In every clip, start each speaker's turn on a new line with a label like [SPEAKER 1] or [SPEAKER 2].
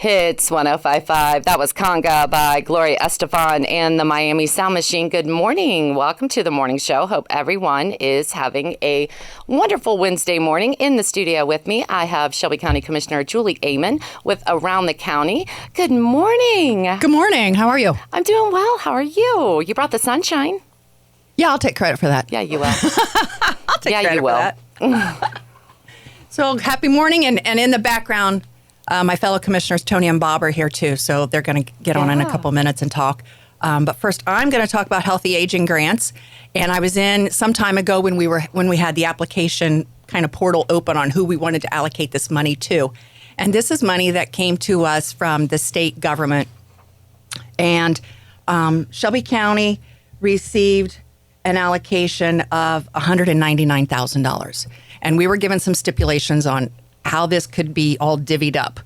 [SPEAKER 1] Hits 105.5. That was Conga by Gloria Estefan and the Miami Sound Machine. Good morning. Welcome to the morning show. Hope everyone is having a wonderful Wednesday morning. In the studio with me, I have Shelby County Commissioner Julie Eheman with Around the County. Good morning.
[SPEAKER 2] Good morning. How are you?
[SPEAKER 1] I'm doing well. How are you? You brought the sunshine.
[SPEAKER 2] Yeah, I'll take credit for that.
[SPEAKER 1] Yeah, you will.
[SPEAKER 2] I'll take credit for that. So happy morning. And in the background, my fellow commissioners, Tony and Bob, are here too. So they're going to get on in a couple minutes and talk. But first, I'm going to talk about healthy aging grants. And I was in some time ago when we had the application kind of portal open on who we wanted to allocate this money to. And this is money that came to us from the state government. And Shelby County received an allocation of $199,000. And we were given some stipulations on how this could be all divvied up.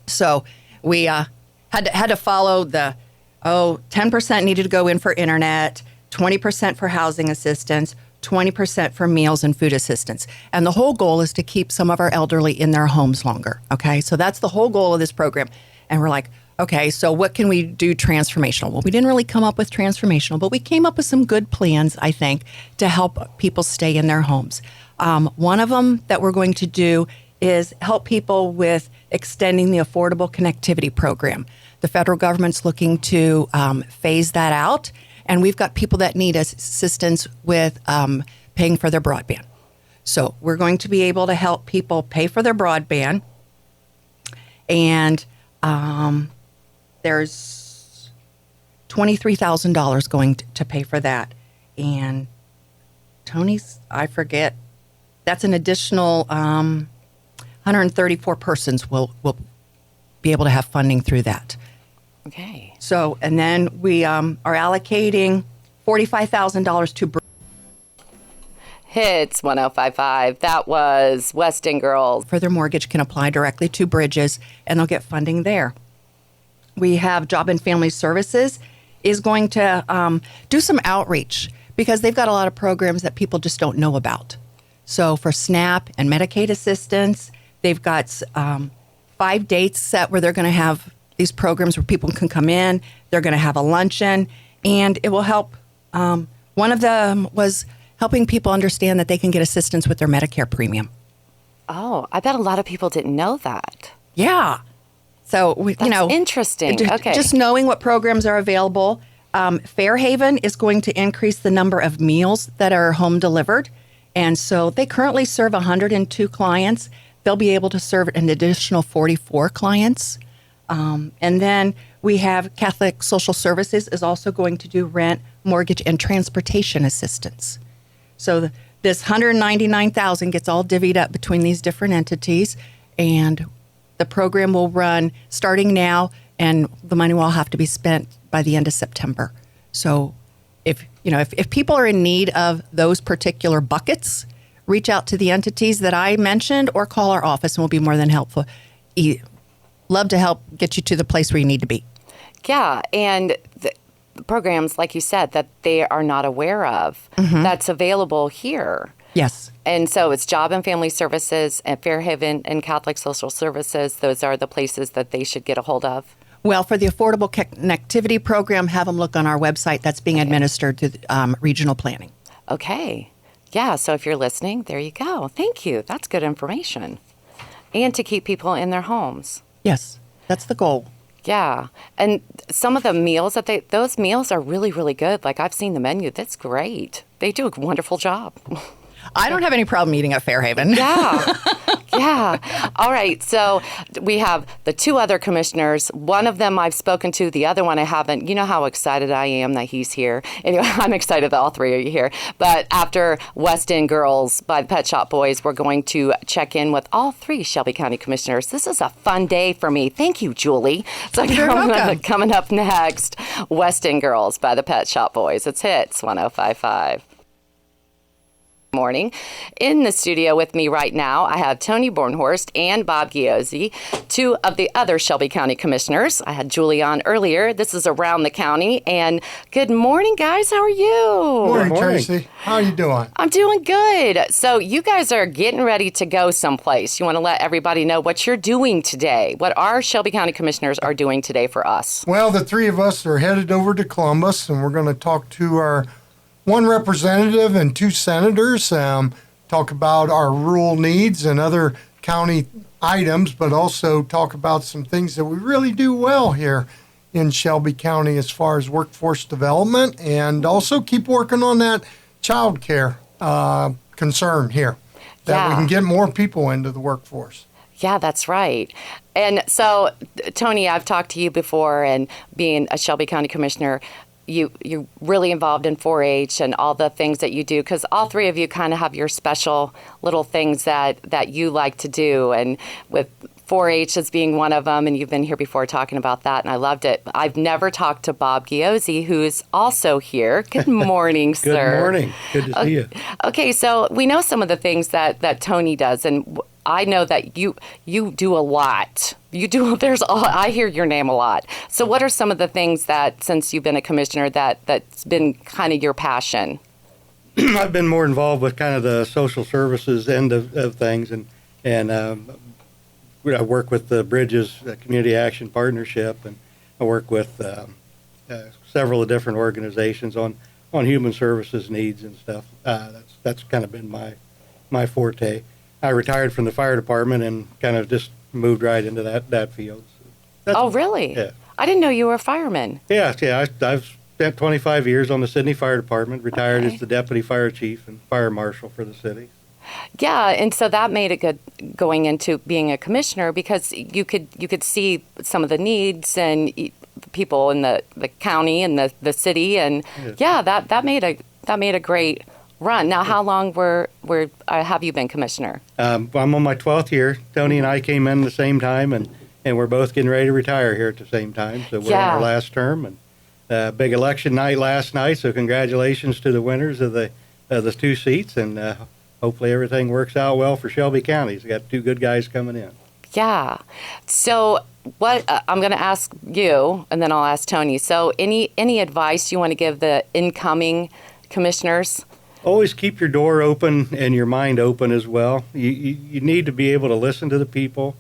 [SPEAKER 2] So we had to follow the, 10% needed to go in for internet, 20% for housing assistance, 20% for meals and food assistance. And the whole goal is to keep some of our elderly in their homes longer, okay? So that's the whole goal of this program. And we're like, okay, so what can we do transformational? Well, we didn't really come up with transformational, but we came up with some good plans, I think, to help people stay in their homes. One of them that we're going to do is help people with extending the Affordable Connectivity Program. The federal government's looking to phase that out, and we've got people that need assistance with paying for their broadband. So we're going to be able to help people pay for their broadband, and there's $23,000 going to pay for that. And Tony's, I forget, that's an additional 134 persons will be able to have funding through that.
[SPEAKER 1] Okay.
[SPEAKER 2] So, and then we are allocating $45,000 to
[SPEAKER 1] Hits 105.5. That was West End Girls.
[SPEAKER 2] for their mortgage can apply directly to Bridges, and they'll get funding there. We have Job and Family Services is going to do some outreach because they've got a lot of programs that people just don't know about. So for SNAP and Medicaid assistance, they've got 5 dates set where they're going to have these programs where people can come in. They're going to have a luncheon, and it will help. One of them was helping people understand that they can get assistance with their Medicare premium.
[SPEAKER 1] Oh, I bet a lot of people didn't know that.
[SPEAKER 2] Yeah. So,
[SPEAKER 1] That's interesting. Okay.
[SPEAKER 2] Just knowing what programs are available. Fairhaven is going to increase the number of meals that are home delivered. And so they currently serve 102 clients. They'll be able to serve an additional 44 clients. And then we have Catholic Social Services is also going to do rent, mortgage, and transportation assistance. So this $199,000 gets all divvied up between these different entities, and the program will run starting now, and the money will all have to be spent by the end of September. So if people are in need of those particular buckets, reach out to the entities that I mentioned or call our office, and we'll be more than helpful. Love to help get you to the place where you need to be.
[SPEAKER 1] Yeah, and the programs, like you said, that they are not aware of, that's available here.
[SPEAKER 2] Yes.
[SPEAKER 1] And so it's Job and Family Services and Fairhaven and Catholic Social Services. Those are the places that they should get a hold of.
[SPEAKER 2] Well, for the Affordable Connectivity Program, have them look on our website. That's being administered through regional planning.
[SPEAKER 1] Okay. Yeah, so if you're listening, there you go. Thank you. That's good information. And to keep people in their homes.
[SPEAKER 2] Yes, that's the goal.
[SPEAKER 1] Yeah. And some of the meals those meals are really, really good. Like I've seen the menu. That's great. They do a wonderful job.
[SPEAKER 2] I don't have any problem eating at Fairhaven.
[SPEAKER 1] Yeah. Yeah. All right. So we have the 2 other commissioners. One of them I've spoken to. The other one I haven't. You know how excited I am that he's here. Anyway, I'm excited that all 3 of you here. But after West End Girls by the Pet Shop Boys, we're going to check in with all 3 Shelby County commissioners. This is a fun day for me. Thank you, Julie. So coming up next, West End Girls by the Pet Shop Boys. It's Hits 105.5. Morning. In the studio with me right now, I have Tony Bornhorst and Bob Giozzi, two of the other Shelby County commissioners. I had Julie on earlier. This is Around the County. And good morning, guys. How are you?
[SPEAKER 3] Morning, Tracey. How are you doing?
[SPEAKER 1] I'm doing good. So you guys are getting ready to go someplace. You want to let everybody know what you're doing today, what our Shelby County commissioners are doing today for us.
[SPEAKER 3] Well, the three of us are headed over to Columbus, and we're going to talk to our one representative and two senators, talk about our rural needs and other county items, but also talk about some things that we really do well here in Shelby County as far as workforce development, and also keep working on that child care concern here, that we can get more people into the workforce.
[SPEAKER 1] Yeah, that's right. And so, Tony, I've talked to you before, and being a Shelby County commissioner, you're really involved in 4-H and all the things that you do, because all three of you kind of have your special little things that you like to do, and with 4-H as being one of them, and you've been here before talking about that, and I loved it. I've never talked to Bob Giozzi, who's also here. Good morning, sir.
[SPEAKER 4] Good morning. Good to see you.
[SPEAKER 1] Okay, so we know some of the things that Tony does, and I know that you do a lot. I hear your name a lot. So what are some of the things that, since you've been a commissioner, that's been kind of your passion?
[SPEAKER 4] I've been more involved with kind of the social services end of things, and I work with the Bridges Community Action Partnership, and I work with several different organizations on human services needs and stuff. That's kind of been my forte. I retired from the fire department and kind of just moved right into that field.
[SPEAKER 1] Oh, really?
[SPEAKER 4] Yeah.
[SPEAKER 1] I didn't know you were a fireman.
[SPEAKER 4] Yeah. I've spent 25 years on the Sydney Fire Department, retired as the deputy fire chief and fire marshal for the city.
[SPEAKER 1] Yeah, and so that made it good going into being a commissioner, because you could see some of the needs and people in the county and the city, and that made a great run. Now, how long have you been commissioner?
[SPEAKER 4] I'm on my 12th year. Tony and I came in the same time, and we're both getting ready to retire here at the same time. So we're in our last term, and big election night last night. So congratulations to the winners of the two seats, and hopefully everything works out well for Shelby County. We got two good guys coming in.
[SPEAKER 1] Yeah. So what I'm going to ask you, and then I'll ask Tony. So any advice you want to give the incoming commissioners?
[SPEAKER 4] Always keep your door open and your mind open as well. You need to be able to listen to the people,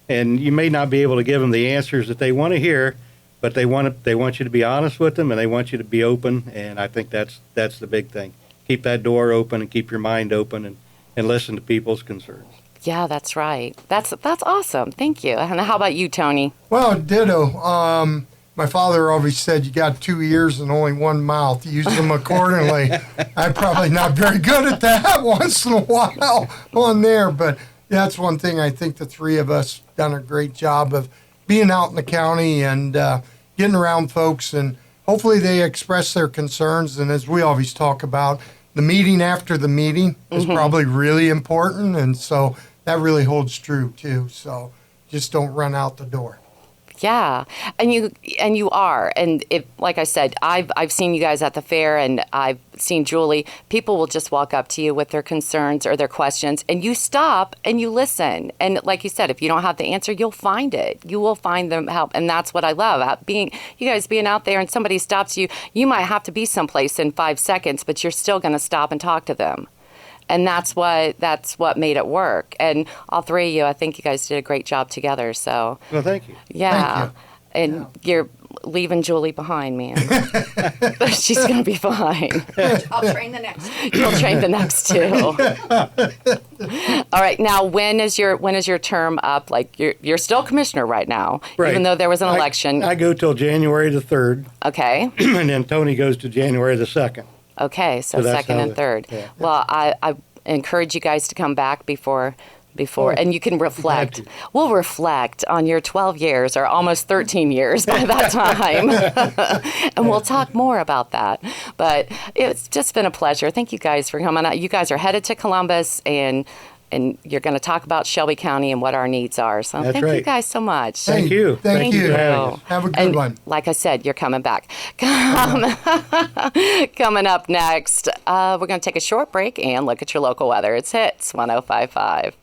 [SPEAKER 4] and you may not be able to give them the answers that they want to hear, but they want you to be honest with them, and they want you to be open, and I think that's the big thing. Keep that door open and keep your mind open, and listen to people's concerns.
[SPEAKER 1] Yeah, that's right. That's awesome. Thank you. And how about you, Tony?
[SPEAKER 3] Well, ditto. My father always said you got 2 ears and only one mouth. Use them accordingly. I'm probably not very good at that once in a while on there, but that's one thing I think the three of us done a great job of being out in the county and getting around folks, and hopefully they express their concerns. And as we always talk about, the meeting after the meeting is probably really important, and so that really holds true too. So just don't run out the door.
[SPEAKER 1] Yeah, and you are, and like I said, I've seen you guys at the fair, and I've seen Julie. People will just walk up to you with their concerns or their questions, and you stop and you listen. And like you said, if you don't have the answer, you'll find it. You will find them help, and that's what I love. You guys being out there, and somebody stops you. You might have to be someplace in 5 seconds, but you're still going to stop and talk to them. And that's what made it work. And all three of you, I think you guys did a great job together. So,
[SPEAKER 4] well, thank you.
[SPEAKER 1] Yeah.
[SPEAKER 3] Thank you.
[SPEAKER 1] And you're leaving Julie behind, man. She's going to be fine.
[SPEAKER 2] I'll train the next.
[SPEAKER 1] You'll train the next two. All right. Now, when is your term up? Like, you're still commissioner right now,
[SPEAKER 4] right,
[SPEAKER 1] even though there was an election.
[SPEAKER 4] I go till January the 3rd.
[SPEAKER 1] Okay.
[SPEAKER 4] And then Tony goes to January the 2nd.
[SPEAKER 1] Okay, so second and third.
[SPEAKER 4] Yeah.
[SPEAKER 1] Well, I encourage you guys to come back before, and you can reflect. We'll reflect on your 12 years or almost 13 years by that time, and we'll talk more about that. But it's just been a pleasure. Thank you guys for coming out. You guys are headed to Columbus, and and you're going to talk about Shelby County and what our needs are. So
[SPEAKER 4] That's
[SPEAKER 1] thank you
[SPEAKER 4] right.
[SPEAKER 1] guys so much.
[SPEAKER 4] Thank you.
[SPEAKER 3] Thank you.
[SPEAKER 4] for having us.
[SPEAKER 3] Have a good
[SPEAKER 1] And
[SPEAKER 3] one.
[SPEAKER 1] like I said, you're coming back. Coming up next, we're going to take a short break and look at your local weather. It's Hits 105.5.